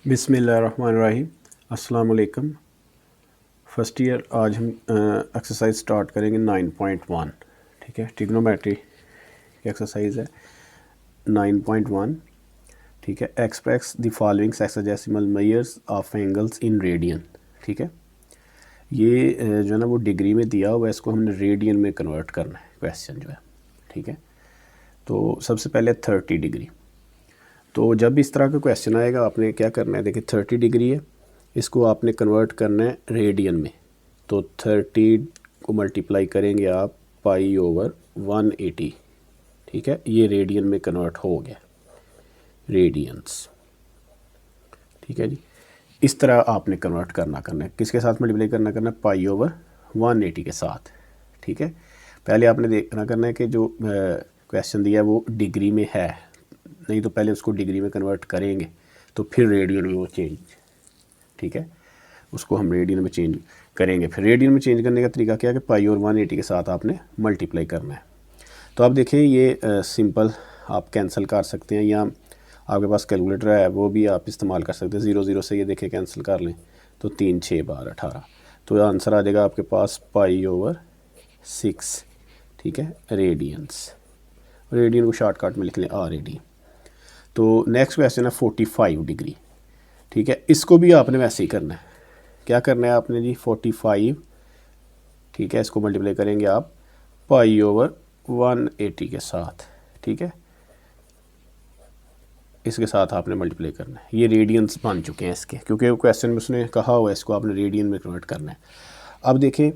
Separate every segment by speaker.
Speaker 1: बिस्मिल्लाहिर्रहमानिर्रहीम। अस्सलाम वालेकुम। फ़र्स्ट ईयर आज हम एक्सरसाइज स्टार्ट करेंगे 9.1। ठीक है, ट्रिग्नोमेट्री की एक्सरसाइज है 9.1। ठीक है, express the following sexagesimal measures of angles in radian. ठीक है, ये जो है ना वो डिग्री में दिया हुआ है, इसको हमने रेडियन में कन्वर्ट करना है क्वेश्चन जो है। ठीक है, तो सबसे पहले 30 डिग्री। तो जब भी इस तरह का क्वेश्चन आएगा आपने क्या करना है, देखिए 30 डिग्री है, इसको आपने कन्वर्ट करना है रेडियन में। तो 30 को मल्टीप्लाई करेंगे आप पाई ओवर 180। ठीक है, ये रेडियन में कन्वर्ट हो गया, रेडियंस। ठीक है जी, इस तरह आपने कन्वर्ट करना है। किसके साथ मल्टीप्लाई करना है? पाई ओवर 180 के साथ। ठीक है, पहले आपने देखना करना है कि जो क्वेश्चन दिया है वो डिग्री में है, नहीं तो पहले उसको डिग्री में कन्वर्ट करेंगे तो फिर रेडियन में वो चेंज। ठीक है, उसको हम रेडियन में चेंज करेंगे। फिर रेडियन में चेंज करने का तरीका क्या है कि पाई और 180 के साथ आपने मल्टीप्लाई करना है। तो आप देखिए ये सिंपल आप कैंसिल कर सकते हैं, या आपके पास कैलकुलेटर है वो भी आप इस्तेमाल कर सकते हैं। 0 से ये देखिए कैंसिल कर लें तो 3 6 12 18, तो आंसर आ जाएगा आपके पास पाई ओवर 6। ठीक है, रेडियंस, रेडियन को शॉर्टकट में लिख लें RAD। तो नेक्स्ट क्वेश्चन है 45 डिग्री। ठीक है, इसको भी आपने वैसे ही करना है। क्या करना है आपने जी? 45। ठीक है, इसको मल्टीप्लाई करेंगे आप पाई ओवर 180 के साथ। ठीक है, इसके साथ आपने मल्टीप्लाई करना है। ये रेडियंस बन चुके हैं इसके, क्योंकि क्वेश्चन में उसने कहा हुआ है इसको आपने रेडियन में कन्वर्ट करना है। अब देखें,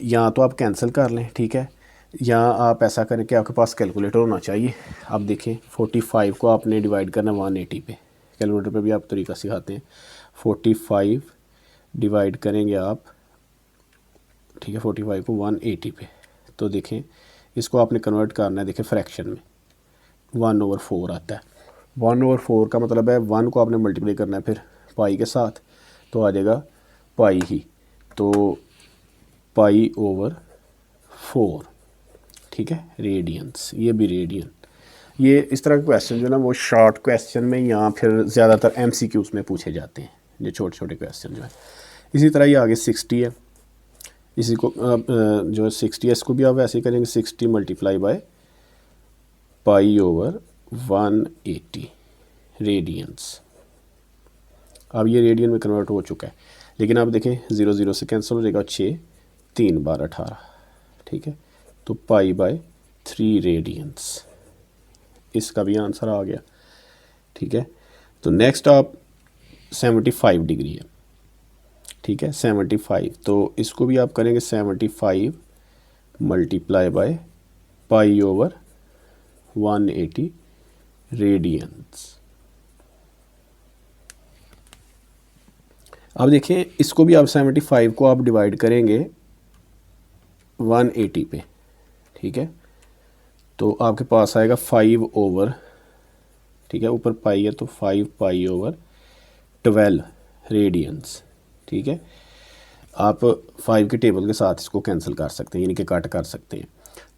Speaker 1: या तो आप कैंसिल कर लें, ठीक है, या आप ऐसा करें कि आपके पास कैलकुलेटर होना चाहिए। अब देखें 45 को आपने डिवाइड करना 180 पे, कैलकुलेटर पे भी आप तरीका सिखाते हैं। 45 डिवाइड करेंगे आप, ठीक है, 45 को 180 पे, तो देखें इसको आपने कन्वर्ट करना है। देखें फ्रैक्शन में 1/4 आता है। 1/4 का मतलब है 1 को आपने मल्टीप्लाई करना है फिर पाई के साथ, तो आ जाएगा पाई ही, तो पाई ओवर 4। ठीक है, रेडियंस, ये भी रेडियन। ये इस तरह के क्वेश्चन जो है ना वो शॉर्ट क्वेश्चन में या फिर ज़्यादातर MCQs में पूछे जाते हैं, ये छोटे छोटे क्वेश्चन जो है। इसी तरह ये आगे 60 है, इसी को जो 60 है इसको भी आप ऐसे ही करेंगे 60 multiply by pi over 180 radians. अब ये रेडियन में कन्वर्ट हो चुका है, लेकिन आप देखें 0 से कैंसिल हो जाएगा, 6 3 12 18। ठीक है, तो पाई बाय 3 रेडियंस, इसका भी आंसर आ गया। ठीक है, तो नेक्स्ट आप 75 डिग्री है। ठीक है, 75, तो इसको भी आप करेंगे 75 multiply by pi over 180 radians. अब देखें इसको भी आप 75 को आप डिवाइड करेंगे 180 पे। ठीक है, तो आपके पास आएगा 5 ओवर, ठीक है, ऊपर पाई है तो 5 पाई ओवर 12 रेडियंस। ठीक है, आप 5 के टेबल के साथ इसको कैंसिल कर सकते हैं, यानी कि काट कर सकते हैं।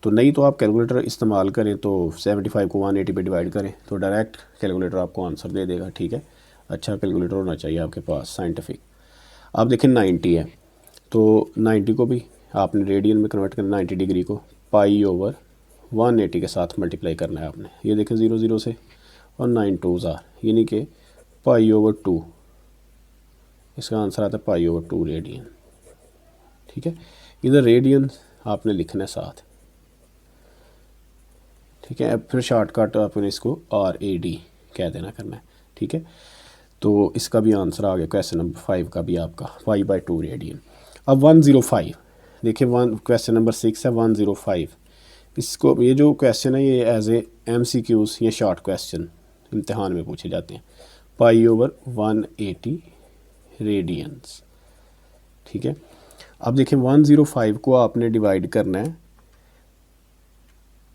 Speaker 1: तो नहीं तो आप कैलकुलेटर इस्तेमाल करें, तो 75 को 180 पे डिवाइड करें तो डायरेक्ट कैलकुलेटर आपको आंसर दे देगा। ठीक है, अच्छा कैलकुलेटर होना चाहिए आपके पास, साइंटिफिक। आप देखें 90 है, तो 90 को भी आपने रेडियन में कन्वर्ट करना, 90 डिग्री को पाई ओवर 180 के साथ मल्टीप्लाई करना है आपने। ये देखें 0 से, और 9 2 यानी कि पाई ओवर 2, इसका आंसर आता है पाई ओवर 2 रेडियन। ठीक है, इधर रेडियन आपने लिखना है साथ। ठीक है, अब फिर शॉर्टकट आपने इसको RAD कह देना करना है। ठीक है, तो इसका भी आंसर आ गया क्वेश्चन नंबर 5 का भी आपका पाई बाय 2 रेडियन। अब 105 देखिए, क्वेश्चन नंबर 6 है 105। इसको, ये जो क्वेश्चन है ये एज ए MCQs या शॉर्ट क्वेश्चन इम्तिहान में पूछे जाते हैं। Pi over 180 radians. ठीक है, अब देखिए 105 को आपने डिवाइड करना है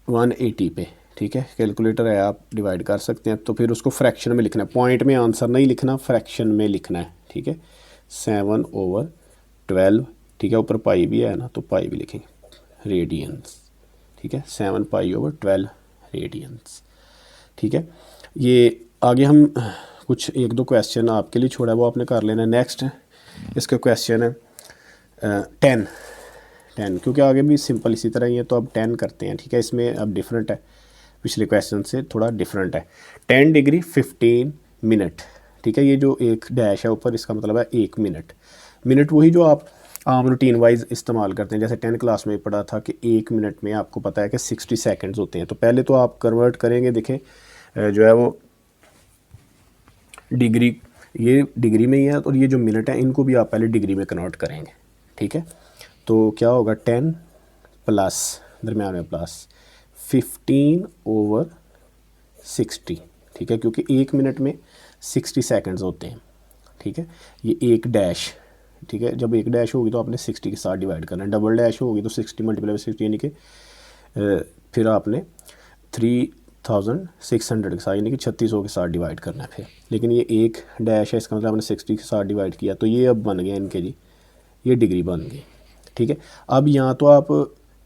Speaker 1: 180 पे। ठीक है, कैलकुलेटर है आप डिवाइड कर सकते हैं, तो फिर उसको फ्रैक्शन में लिखना है, पॉइंट में आंसर नहीं लिखना, फ्रैक्शन में लिखना है। ठीक है, 7/12। ठीक है, ऊपर पाई भी है ना, तो पाई भी लिखेंगे रेडियंस। ठीक है, 7 पाई ओवर 12 रेडियंस। ठीक है, ये आगे हम कुछ एक दो क्वेश्चन आपके लिए छोड़ा है वो आपने कर लेना है। नेक्स्ट इसका क्वेश्चन है 10 क्योंकि आगे भी सिंपल इसी तरह ही है तो अब 10 करते हैं, ठीक है। इसमें अब डिफरेंट है, पिछले क्वेश्चन से थोड़ा डिफरेंट है। 10 डिग्री 15 मिनट, ठीक है। ये जो एक डैश है ऊपर इसका मतलब है 1 मिनट। मिनट वही जो आप आम रूटीन वाइज इस्तेमाल करते हैं, जैसे 10 क्लास में पढ़ा था कि 1 मिनट में आपको पता है कि 60 सेकंड्स होते हैं। तो पहले तो आप कन्वर्ट करेंगे, देखें जो है वो डिग्री, ये डिग्री में ही है और ये जो मिनट है इनको भी आप पहले डिग्री में कन्वर्ट करेंगे, ठीक है। तो क्या होगा 10 प्लस दरम्यान में प्लस 15/60, ठीक है, क्योंकि 1 मिनट में 60 सेकंड्स होते हैं, ठीक है। ये एक डैश, ठीक है, जब एक डैश होगी तो आपने 60 के साथ डिवाइड करना है। डबल डैश होगी तो 60 मल्टीप्लाई 60 यानी कि फिर आपने 3600 के साथ यानी कि 3600 के साथ डिवाइड करना है फिर। लेकिन ये एक डैश है, इसका मतलब आपने 60 के साथ डिवाइड किया, तो ये अब बन गया इनके जी, ये डिग्री बन गई, ठीक है। अब यहाँ तो आप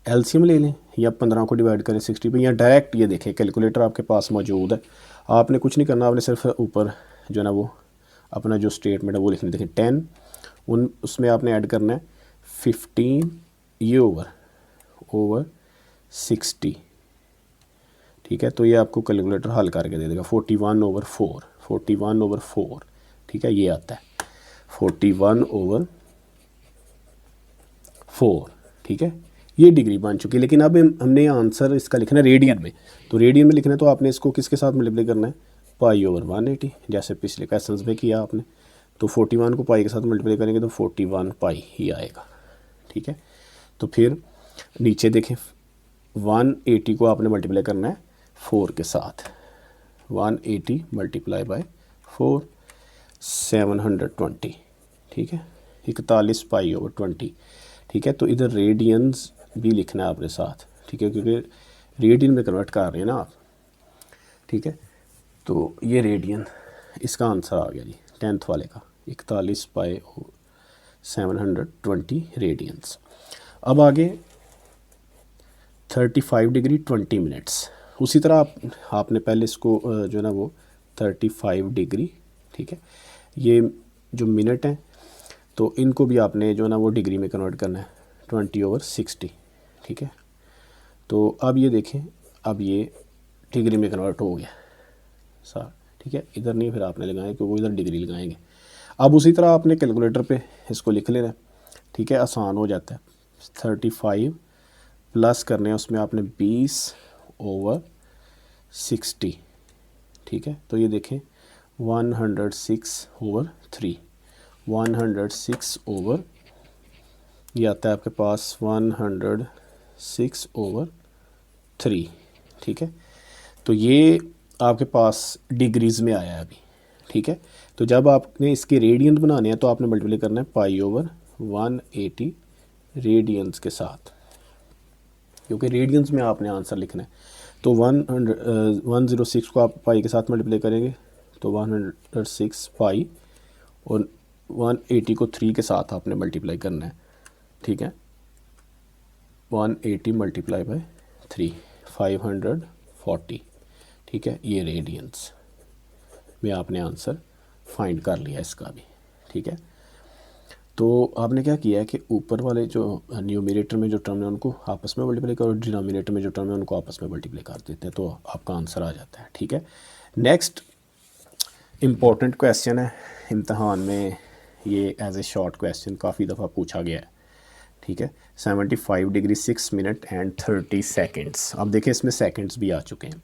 Speaker 1: एलसीएम ले लें या 15 को डिवाइड करें 60 पे, या डायरेक्ट ये देखें कैलकुलेटर आपके पास मौजूद है, आपने कुछ नहीं करना, आपने सिर्फ ऊपर जो है ना वो अपना जो स्टेटमेंट है वो लिखना। देखें 10 उसमें आपने ऐड करना है 15 ये ओवर 60, ठीक है। तो ये आपको कैलकुलेटर हल करके दे देगा 41/4, ठीक है, ये आता है 41/4, ठीक है। ये डिग्री बन चुकी है। लेकिन अब हमने आंसर इसका लिखना है रेडियन में, तो रेडियन में लिखना है तो आपने इसको किसके साथ मल्टीप्लाई करना है, π/180, जैसे पिछले क्वेश्चन में किया आपने। तो 41 को पाई के साथ मल्टीप्लाई करेंगे तो 41 पाई ही आएगा, ठीक है। तो फिर नीचे देखें 180 को आपने मल्टीप्लाई करना है 4 के साथ, 180 मल्टीप्लाई बाय 4 720, ठीक है, 41 π/20, ठीक है। तो इधर रेडियंस भी लिखना है आपने साथ, ठीक है, क्योंकि रेडियन में कन्वर्ट कर रहे हैं ना आप, ठीक है। तो ये रेडियन इसका आंसर आ गया जी 10th वाले का 41 π/720 रेडियंस। अब आगे 35 डिग्री 20 मिनट्स, उसी तरह आपने पहले इसको जो है ना वो 35 डिग्री, ठीक है, ये जो मिनट हैं तो इनको भी आपने जो है ना वो डिग्री में कन्वर्ट करना है 20/60, ठीक है। तो अब ये देखें, अब ये डिग्री में कन्वर्ट हो गया सर, ठीक है। इधर नहीं फिर आपने लगाएंगे क्योंकि इधर डिग्री लगाएंगे। अब उसी तरह आपने कैलकुलेटर पे इसको लिख लेना, ठीक है, आसान हो जाता है। 35 प्लस करने हैं उसमें आपने 20/60, ठीक है। तो ये देखें 106/3, 106 ये आता है आपके पास 106/3, ठीक है। तो ये आपके पास डिग्रीज़ में आया है अभी, ठीक है। तो जब आपने इसके रेडियंस बनाने हैं तो आपने मल्टीप्लाई करना है π/180 रेडियंस के साथ, क्योंकि रेडियंस में आपने आंसर लिखना है। तो 106 को आप पाई के साथ मल्टीप्लाई करेंगे तो 106 पाई, और 180 को 3 के साथ आपने मल्टीप्लाई करना है, ठीक है। 180 मल्टीप्लाई बाय 3 540, ठीक है। ये रेडियंस में आपने आंसर फाइंड कर लिया इसका भी, ठीक है। तो आपने क्या किया है कि ऊपर वाले जो न्यूमरेटर में जो टर्म है उनको आपस में मल्टीप्लाई करो, डिनोमिनेटर में जो टर्म है उनको आपस में मल्टीप्लाई कर देते हैं, तो आपका आंसर आ जाता है, ठीक है। नेक्स्ट इम्पॉर्टेंट क्वेश्चन है इम्तहान में, ये एज ए शॉर्ट क्वेश्चन काफ़ी दफ़ा पूछा गया है, ठीक है। 75 डिग्री 6 मिनट एंड 30 सेकेंड्स। अब देखें इसमें सेकेंड्स भी आ चुके हैं।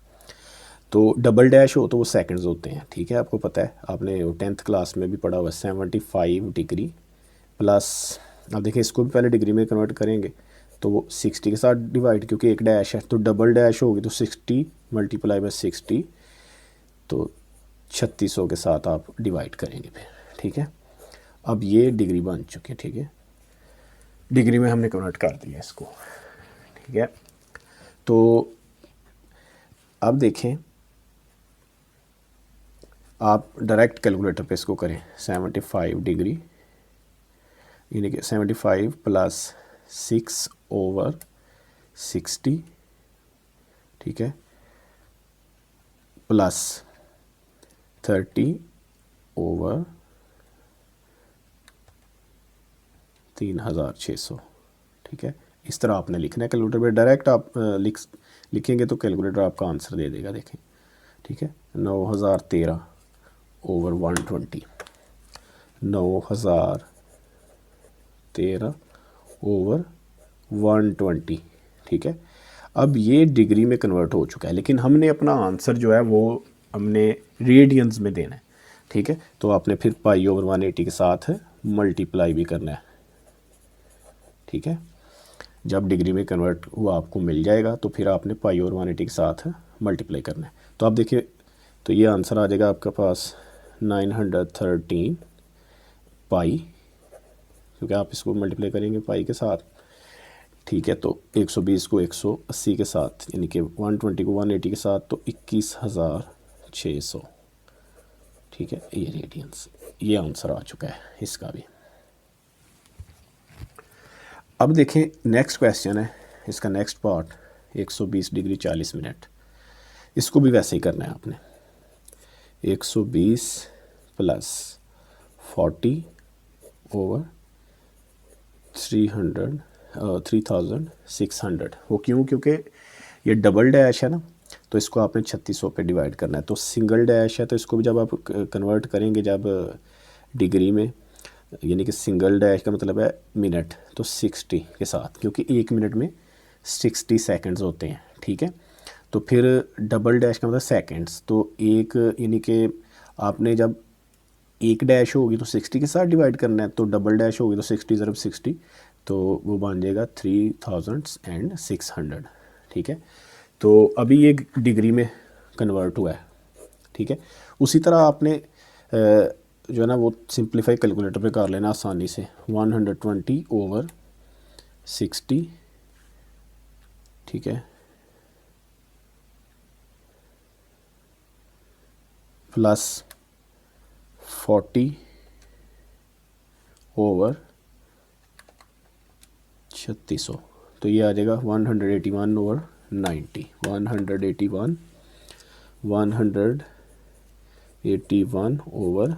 Speaker 1: तो डबल डैश हो तो वो सेकंड्स होते हैं, ठीक है, आपको पता है, आपने 10th क्लास में भी पढ़ा हुआ है। 75 डिग्री प्लस, अब देखिए इसको भी पहले डिग्री में कन्वर्ट करेंगे तो वो 60 के साथ डिवाइड, क्योंकि एक डैश है तो डबल डैश होगी तो 60 मल्टीप्लाई बाय 60, तो 3600 के साथ आप डिवाइड करेंगे फिर, ठीक है। अब ये डिग्री बन चुकी है, ठीक है, डिग्री में हमने कन्वर्ट कर दिया इसको, ठीक है। तो अब देखें आप डायरेक्ट कैलकुलेटर पे इसको करें। 75 डिग्री यानी कि 75 प्लस 6/60, ठीक है, प्लस 30 ओवर 3600, ठीक है। इस तरह आपने लिखना है कैलकुलेटर पे, डायरेक्ट आप लिखेंगे तो कैलकुलेटर आपका आंसर दे देगा, देखें, ठीक है। 9013 ओवर 120, 9013 ओवर 120, ठीक है। अब ये डिग्री में कन्वर्ट हो चुका है, लेकिन हमने अपना आंसर जो है वो हमने रेडियंस में देना है, ठीक है। तो आपने फिर पाई ओवर 180 के साथ मल्टीप्लाई भी करना है, ठीक है। जब डिग्री में कन्वर्ट हुआ आपको मिल जाएगा तो फिर आपने पाई ओवर 180 के साथ मल्टीप्लाई करना है। तो आप देखिए, तो ये आंसर आ जाएगा आपके पास 913 पाई, क्योंकि आप इसको मल्टीप्लाई करेंगे पाई के साथ, ठीक है। तो 120 को 180 के साथ, यानी कि 120 को 180 के साथ, तो 21,600, ठीक है। ये रेडियंस, ये आंसर आ चुका है इसका भी। अब देखें नेक्स्ट क्वेश्चन है, इसका नेक्स्ट पार्ट 120 डिग्री 40 मिनट। इसको भी वैसे ही करना है आपने, 120 प्लस 40 ओवर 3600। वो क्यों? क्योंकि ये डबल डैश है ना, तो इसको आपने 3600 पे डिवाइड करना है। तो सिंगल डैश है तो इसको भी जब आप कन्वर्ट करेंगे जब डिग्री में, यानी कि सिंगल डैश का मतलब है मिनट, तो 60 के साथ, क्योंकि 1 मिनट में 60 सेकंड्स होते हैं, ठीक है। तो फिर डबल डैश का मतलब सेकंड्स, तो एक, यानी कि आपने जब एक डैश होगी तो 60 के साथ डिवाइड करना है, तो डबल डैश होगी तो 60 ज़रब 60, तो वो बन जाएगा 3600, ठीक है। तो अभी ये डिग्री में कन्वर्ट हुआ है, ठीक है। उसी तरह आपने जो है ना वो सिंप्लीफाई कैलकुलेटर पे कर लेना आसानी से, 120 ओवर 60, ठीक है, प्लस 40 ओवर 3600, तो ये आ जाएगा 181 ओवर 90, 181 ओवर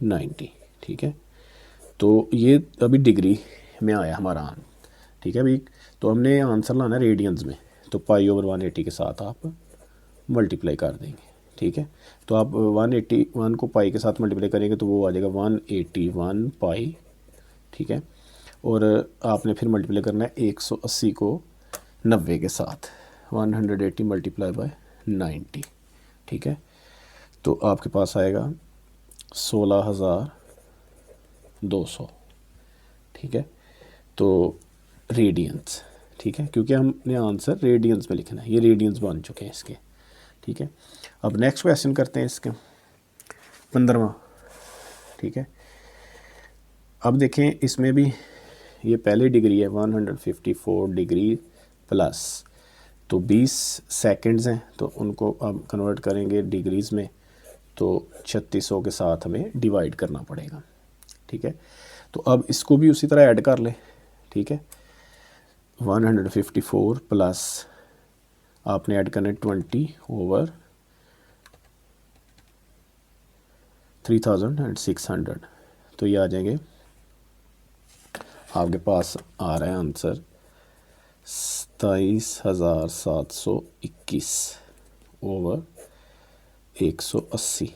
Speaker 1: 90, ठीक है। तो ये अभी डिग्री में आया हमारा आंसर, ठीक है भाई। तो हमने आंसर लाना है रेडियंस में, तो पाई ओवर 180 के साथ आप मल्टीप्लाई कर देंगे, ठीक है। तो आप 181 को पाई के साथ मल्टीप्लाई करेंगे तो वो आ जाएगा 181 पाई, ठीक है। और आपने फिर मल्टीप्लाई करना है 180 को 90 के साथ, 180 मल्टीप्लाई बाय 90, ठीक है। तो आपके पास आएगा 16,200, ठीक है। तो रेडियंस, ठीक है, क्योंकि हमने आंसर रेडियंस में लिखना है, ये रेडियंस बन चुके हैं इसके, ठीक है। अब नेक्स्ट क्वेश्चन करते हैं इसके 15वां, ठीक है। अब देखें इसमें भी ये पहली डिग्री है 154 डिग्री प्लस, तो 20 सेकंड्स हैं, तो उनको अब कन्वर्ट करेंगे डिग्रीज़ में, तो 3600 के साथ हमें डिवाइड करना पड़ेगा, ठीक है। तो अब इसको भी उसी तरह ऐड कर ले, ठीक है। 154 प्लस आपने ऐड करना है 20 ओवर 3600, तो ये आ जाएंगे, आपके पास आ रहा है आंसर 27,721 ओवर 180,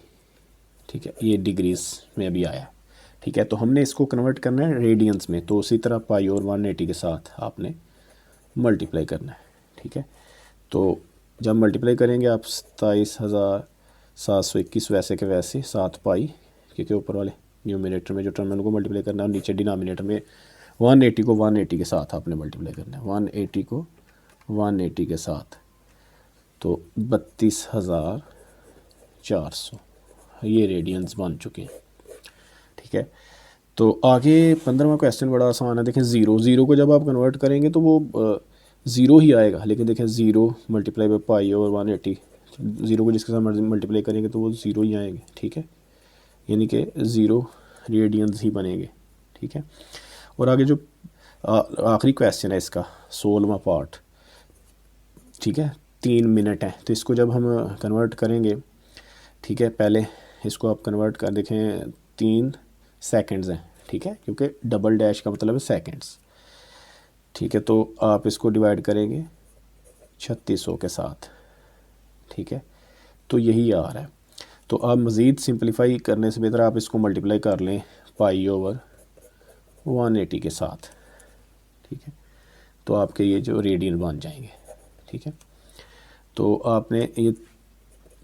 Speaker 1: ठीक है। ये डिग्रीज में अभी आया, ठीक है। तो हमने इसको कन्वर्ट करना है रेडियंस में, तो उसी तरह पाई और 180 के साथ आपने मल्टीप्लाई करना है, ठीक है। तो जब मल्टीप्लाई करेंगे आप 27,721 वैसे के वैसे 7 पाई, क्योंकि ऊपर वाले न्यूमिनेटर में जो टर्म है उनको मल्टीप्लाई करना है, और नीचे डिनोमिनेटर में 180 को 180 के साथ आपने मल्टीप्लाई करना है, 180 को 180 के साथ, तो 32,400 ये रेडियंस बन चुके हैं, ठीक है। तो आगे 15वां क्वेश्चन बड़ा आसान है, देखें ज़ीरो को जब आप कन्वर्ट करेंगे तो वो ज़ीरो ही आएगा, लेकिन देखें ज़ीरो मल्टीप्लाई बाई पाई और 180, ज़ीरो को जिसके साथ मल्टीप्लाई करेंगे तो वो ज़ीरो ही आएंगे, ठीक है, यानी कि ज़ीरो रेडियंस ही बनेंगे, ठीक है। और आगे जो आखिरी क्वेश्चन है इसका 16वां पार्ट, ठीक है, 3 मिनट है, तो इसको जब हम कन्वर्ट करेंगे, ठीक है, पहले इसको आप कन्वर्ट कर देखें 3 सेकंड्स हैं, ठीक है, क्योंकि डबल डैश का मतलब है सेकंड्स, ठीक है। तो आप इसको डिवाइड करेंगे 3600 के साथ, ठीक है, तो यही आ रहा है। तो आप मज़ीद सिंपलीफाई करने से बेहतर आप इसको मल्टीप्लाई कर लें पाई ओवर 180 के साथ, ठीक है, तो आपके ये जो रेडियन बन जाएंगे, ठीक है। तो आपने ये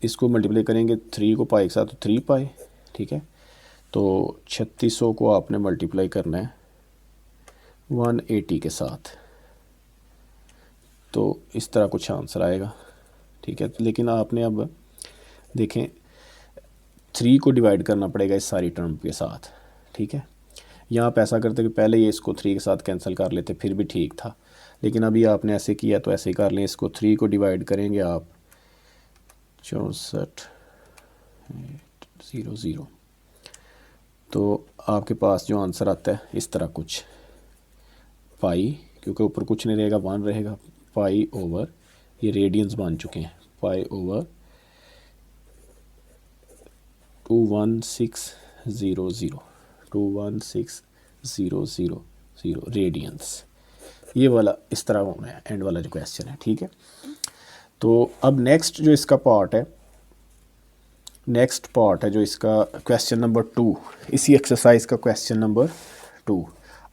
Speaker 1: इसको मल्टीप्लाई करेंगे 3 को पाई के साथ, तो 3 पाई, ठीक है। तो 3600 को आपने मल्टीप्लाई करना है 180 के साथ, तो इस तरह कुछ आंसर आएगा, ठीक है। लेकिन आपने अब देखें 3 को डिवाइड करना पड़ेगा इस सारी टर्म के साथ, ठीक है। यहाँ आप ऐसा करते कि पहले ये इसको 3 के साथ कैंसिल कर लेते फिर भी ठीक था, लेकिन अभी आपने ऐसे किया तो ऐसे ही कर लें। इसको 3 को डिवाइड करेंगे आप 64,800, तो आपके पास जो आंसर आता है इस तरह कुछ पाई, क्योंकि ऊपर कुछ नहीं रहेगा 1 रहेगा, पाई ओवर, ये रेडियंस बन चुके हैं, पाई ओवर 216,000 रेडियंस, ये वाला इस तरह होना है एंड वाला जो क्वेश्चन है, ठीक है। तो अब नेक्स्ट जो इसका पार्ट है, नेक्स्ट पार्ट है जो इसका क्वेश्चन नंबर 2, इसी एक्सरसाइज का क्वेश्चन नंबर 2।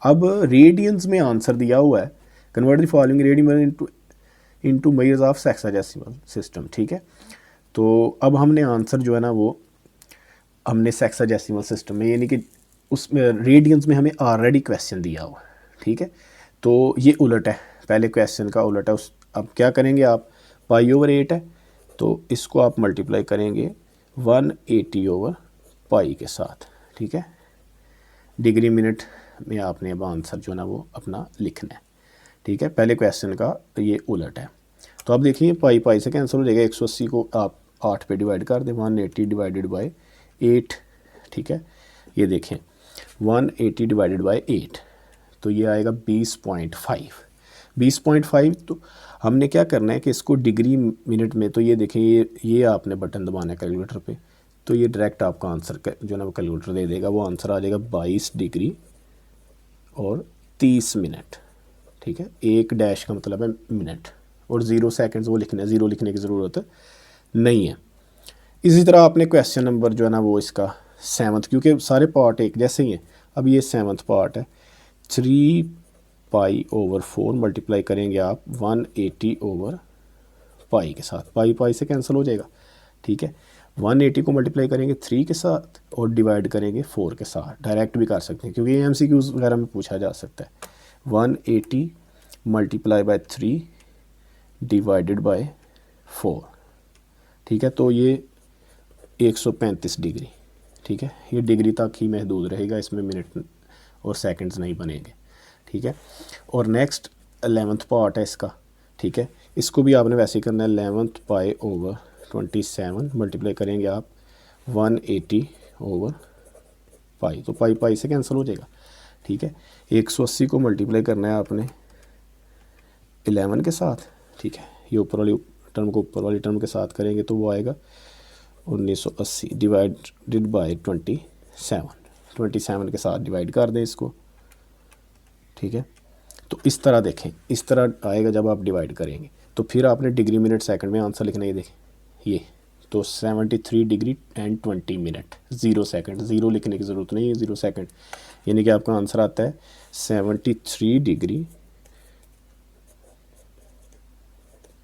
Speaker 1: अब रेडियंस में आंसर दिया हुआ है, convert the following radian into measures of sexagesimal system, ठीक है। तो अब हमने आंसर जो है ना वो हमने सेक्साडेसिमल सिस्टम में, यानी कि उसमें रेडियंस में हमें ऑलरेडी क्वेश्चन दिया हुआ, ठीक है। तो ये उलट है, पहले क्वेश्चन का उलट है। उस अब क्या करेंगे आप, पाई ओवर 8 है, तो इसको आप मल्टीप्लाई करेंगे 180 ओवर पाई के साथ, ठीक है। डिग्री मिनट में आपने अब आंसर जो है ना वो अपना लिखना है, ठीक है। पहले क्वेश्चन का ये उलट है। तो अब देखिए पाई पाई से कैंसिल हो जाएगा, 180 को आप 8 पे डिवाइड कर दें, 180 डिवाइडेड बाई 8, ठीक है। ये देखें 180 डिवाइडेड बाई 8, तो ये आएगा 20.5। 20.5 तो हमने क्या करना है कि इसको डिग्री मिनट में, तो ये देखें ये आपने बटन दबाना है कैलकुलेटर पे, तो ये डायरेक्ट आपका आंसर जो है ना वो कैलकुलेटर दे देगा, वो आंसर आ जाएगा 22 डिग्री और 30 मिनट, ठीक है। 1 डैश का मतलब है मिनट, और 0 सेकंड्स वो लिखना है, 0 लिखने की ज़रूरत नहीं है। इसी तरह आपने क्वेश्चन नंबर जो है ना वो इसका 7th, क्योंकि सारे पार्ट एक जैसे ही हैं, अब ये 7th पार्ट है, 3 पाई ओवर 4 मल्टीप्लाई करेंगे आप 180 ओवर पाई के साथ, पाई पाई से कैंसिल हो जाएगा, ठीक है। 180 को मल्टीप्लाई करेंगे 3 के साथ और डिवाइड करेंगे 4 के साथ, डायरेक्ट भी कर सकते हैं क्योंकि ये MCQs वगैरह में पूछा जा सकता है। 180 मल्टीप्लाई बाय 3 डिवाइडेड बाय 4, ठीक है। तो ये 135 डिग्री, ठीक है। ये डिग्री तक ही महदूद रहेगा, इसमें मिनट और सेकंड्स नहीं बनेंगे, ठीक है। और नेक्स्ट 11th पार्ट है इसका, ठीक है। इसको भी आपने वैसे ही करना है, 11th पाई ओवर 27 मल्टीप्लाई करेंगे आप 180 ओवर पाई, तो पाई पाई से कैंसिल हो जाएगा, ठीक है। 180 को मल्टीप्लाई करना है आपने 11 के साथ, ठीक है। ये ऊपर वाली टर्म को ऊपर वाली टर्म के साथ करेंगे तो वो आएगा 1980 डिवाइडेड बाय 27 के साथ डिवाइड कर दें इसको, ठीक है। तो इस तरह देखें, इस तरह आएगा जब आप डिवाइड करेंगे, तो फिर आपने डिग्री मिनट सेकंड में आंसर लिखना है, ये देखें ये तो 73 डिग्री एंड 20 मिनट, 0 सेकंड, 0 लिखने की ज़रूरत नहीं है, 0 सेकंड, यानी कि आपका आंसर आता है 73 डिग्री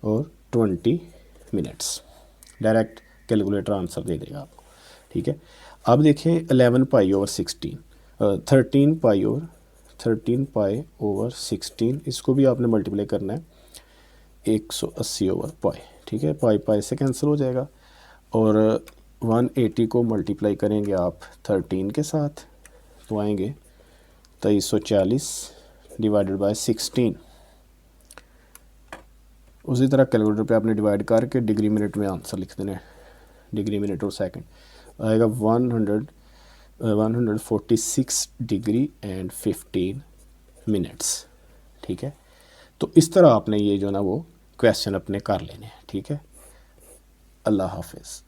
Speaker 1: और 20 मिनट्स। डायरेक्ट कैलकुलेटर आंसर दे देगा आपको, ठीक है। अब देखें 11 पाई ओवर 16, 13 पाई ओवर 16, इसको भी आपने मल्टीप्लाई करना है 180 ओवर पाई, ठीक है। पाई पाई से कैंसिल हो जाएगा, और 180 को मल्टीप्लाई करेंगे आप 13 के साथ, तो आएंगे 2340 डिवाइडेड बाय 16। उसी तरह कैलकुलेटर पे आपने डिवाइड करके डिग्री मिनट में आंसर लिख देना है, डिग्री मिनट और सेकंड आएगा 146 डिग्री एंड 15 मिनट्स, ठीक है। तो इस तरह आपने ये जो ना वो क्वेश्चन अपने कर लेने हैं, ठीक है। अल्लाह हाफिज़।